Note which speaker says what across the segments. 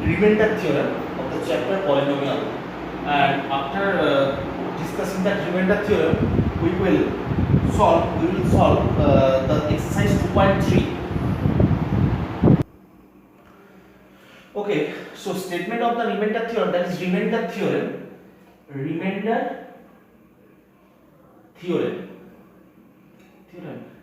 Speaker 1: remainder theorem of the chapter polynomial, and after discussing that remainder theorem, we will solve the exercise 2.3. Okay, so statement of the remainder theorem, that is remainder theorem.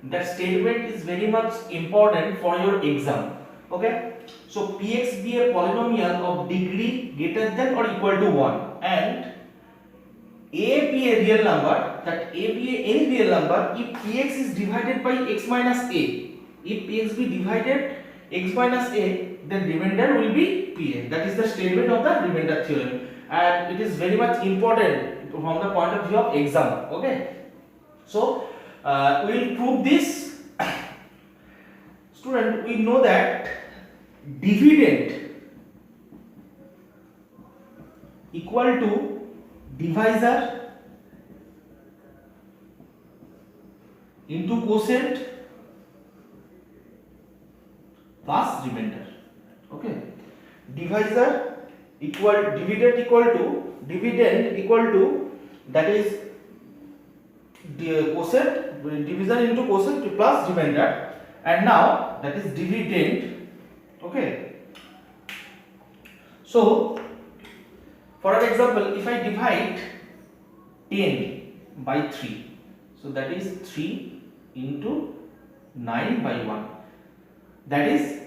Speaker 1: That statement is very much important for your exam. Okay, so Px be a polynomial of degree greater than or equal to 1 and a be a real number, that a be any real number if Px is divided by x minus a. If Px be divided x minus a, then remainder will be Pa. That is the statement of the remainder theorem, and it is very much important from the point of view of exam. Okay, so we will prove this. Student, we know that dividend equal to divisor into quotient plus remainder. Okay, dividend equal to that is quotient, divisor into quotient plus remainder, and now that is dividend. Okay, so for an example, if I divide 10 by 3, so that is 3 into 9 by 1, that is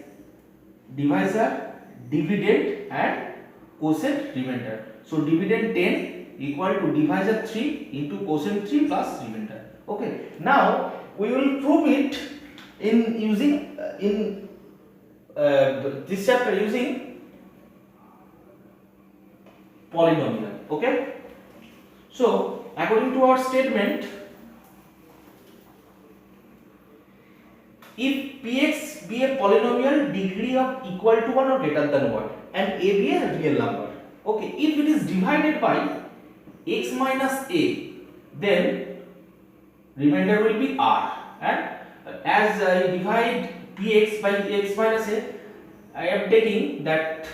Speaker 1: divisor, dividend and quotient remainder. So dividend 10 equal to divisor 3 into quotient 3 plus remainder. Okay, now we will prove it in using this chapter using polynomial. Okay, so according to our statement, if Px be a polynomial degree of equal to 1 or greater than 1 and a be a real number, okay, if it is divided by x minus a, then remainder will be r, and as I divide Px by x minus a, I am taking that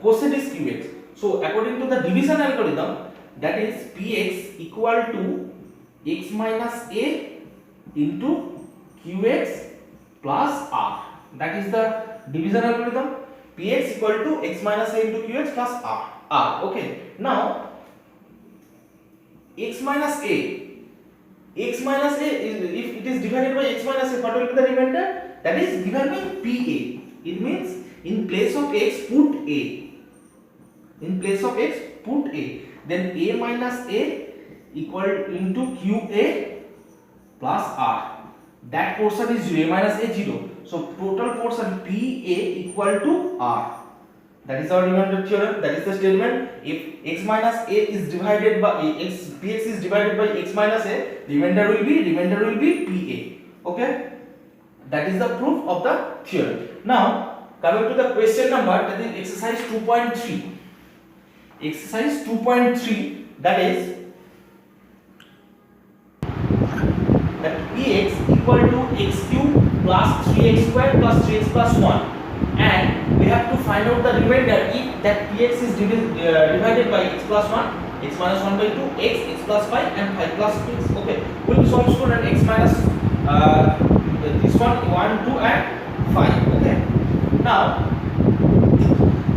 Speaker 1: quotient is qx. So according to the division algorithm, that is Px equal to x minus a into qx plus r. That is the division algorithm. Px equal to x minus a into qx plus r. Okay, now x minus a is, if it is divided by x minus a, what will be the remainder? That is given by Pa. It means in place of x put a. In place of x put a. Then a minus a equal into qa plus r. That portion is 0. A minus a 0. So total portion Pa equal to r. That is our remainder theorem. That is the statement. If x minus a is divided by Px is divided by x minus a, remainder will be Pa. Okay, that is the proof of the theorem. Now coming to the question number, that is exercise 2.3. Exercise 2.3, that is that Px equal to x cube plus 3x square plus 3x plus 1, and we have to find out the remainder if that Px is divided by x plus 1, x minus 1 by 2, x plus 5 and 5 plus 6. Okay, we will solve student x minus this one 1, 2 and 5. Okay, now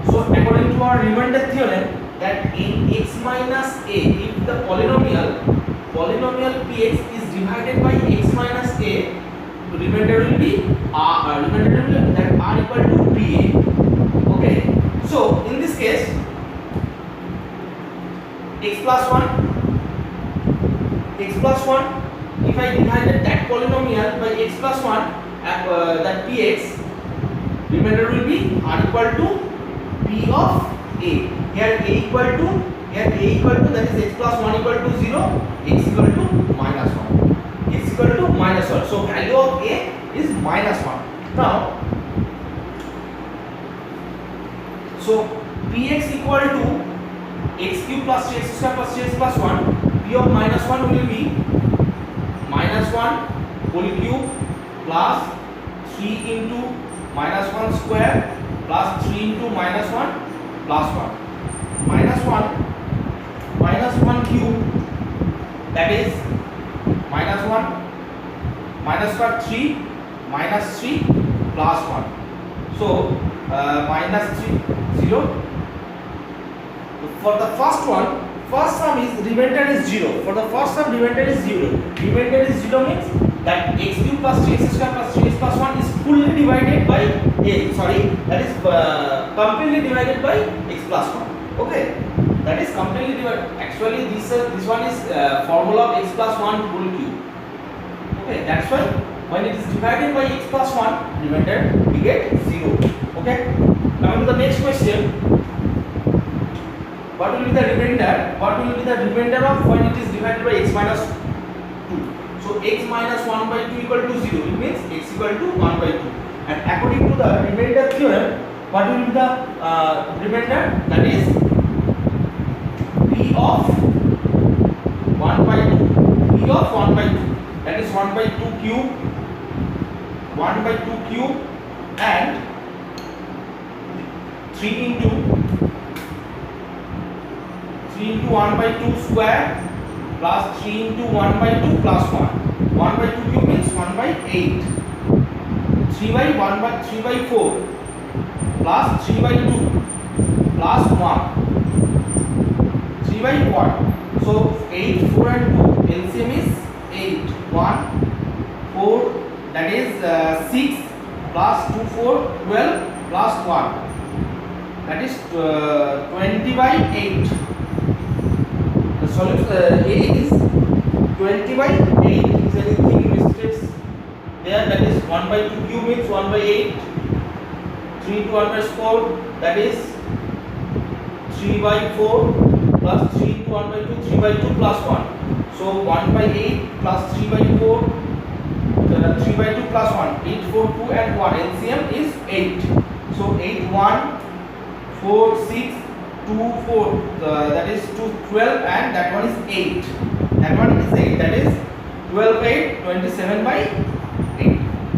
Speaker 1: so according to our remainder theorem, that in x minus a, if the polynomial Px is divided by x minus a, remainder will be r, that r equal to Pa. Okay, so in this case x plus 1, if I divided that polynomial by x plus 1, that Px, remainder will be r equal to P of a. Here a equal to that is x plus 1 equal to 0, x equal to minus 1. So value of a is minus 1. Now so Px equal to x cube plus 3x square plus 3x plus 1, P of minus 1 will be minus 1 whole cube plus 3 into minus 1 square plus 3 into minus 1 plus 1. Minus 1 cube, that is minus 1 minus 3 minus 3 plus 1. So minus 3 0. For the first one, first sum is remainder is 0. For the first sum, remainder is 0. Remainder is 0 means that x cube plus 3x square plus 3x plus 1 is fully divided by that is completely divided by x plus 1. Okay, that is completely divided. Actually, this one is formula of x plus 1 whole cube. Okay, that's why when it is divided by x plus 1, remainder we get 0. Okay, coming to the next question. What will be the remainder? What will be the remainder of when it is divided by x minus 2? So x minus 1 by 2 equal to 0. It means x equal to 1 by 2. And according to the remainder theorem, what will be the remainder? That is p of 1 by 2. P of 1 by 2. That is 1 by 2 cube. 1 by 2 cube and 3 into 1 by 2 square plus 3 into 1 by 2 plus 1. 1 by 2 cube means 1 by 8. 3 by 1 by 3 by 4 plus 3 by 2 plus 1. 3 by 1. So 8, 4 and 2. LCM is 8. 1, 4, that is 6 plus 2, 4, 12 plus 1. That is 20 by 8. Solution A is 20 by 8. Is anything mistakes there? That is 1 by 2 cube means 1 by 8. 3 to 1 by 4, that is 3 by 4 plus 3 to 1 by 2, 3 by 2 plus 1. So 1 by 8 plus 3 by 4, 3 by 2 plus 1. 8, 4, 2 and 1. LCM is 8. So 8, 1, 4, 6, 2, 4, that is 2, 12 and that one is 8. That one is 8, that is 12 by 8, 27 by 8.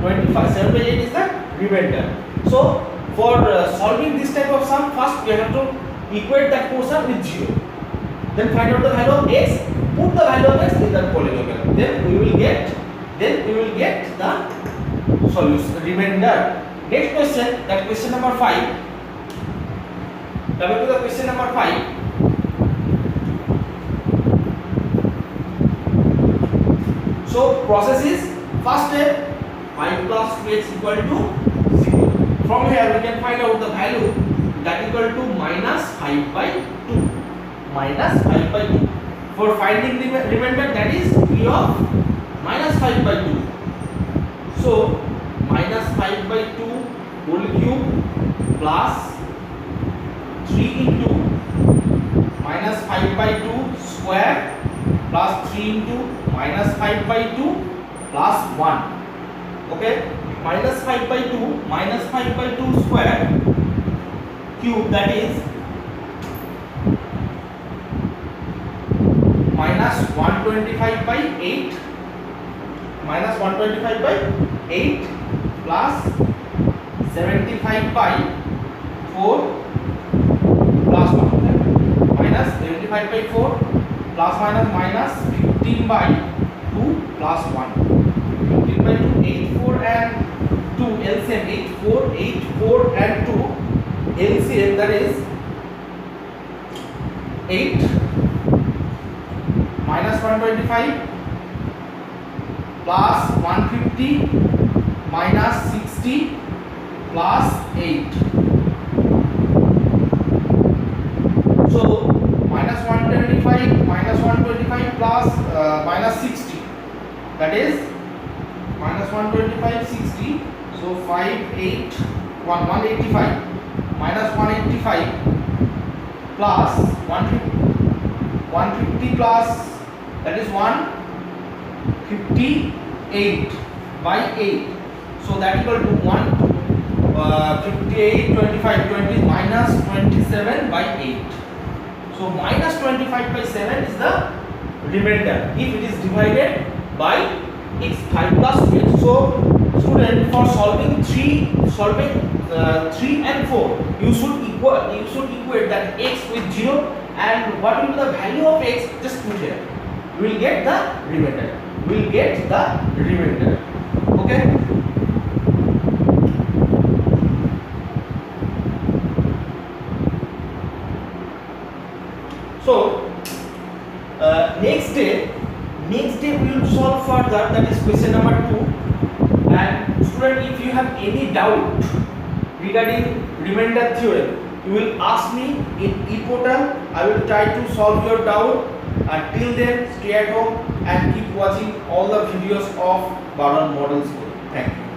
Speaker 1: 25, 7 by 8 is the remainder. So for solving this type of sum, first we have to equate that portion with 0. Then find out the value of x, put the value of x in that polynomial. Then we will get the solution, remainder. Next question, that question number 5. Coming to the question number 5. So process is first step 5 plus 2x equal to 0. From here we can find out the value that equal to minus 5 by 2. Minus 5 by 2. For finding the remainder, that is p of minus 5 by 2. So minus 5 by 2 whole cube plus 3 into minus 5 by 2 square plus 3 into minus 5 by 2 plus 1. Okay, minus 5 by 2 square cube, that is minus 125 by 8 plus 75 by 4 plus 1. Minus 75 by 4 plus minus 15 by 2 plus 1. 15 by 2, 8, 4 and 2 LCM, 8, 4 and 2 LCM, that is 8 minus 125 plus 150 minus 60 plus 8. So minus 125 plus minus 60, that is minus 125 60. So 185 minus 185 plus 150 plus, that is 158 by 8. So that equal to 58, 25, 20 minus 27 by 8. So minus 25 by 7 is the remainder if it is divided by x 5 plus 2x. So Student, for solving 3 and 4, you should equate that x with 0, and what will be the value of x, just put here. You will get the remainder. Okay. So next day we will solve further, that is question number 2. And student, if you have any doubt regarding remainder theorem, you will ask me in ePortal. I will try to solve your doubt. Until then, stay at home and keep watching all the videos of Baron Model School. Thank you.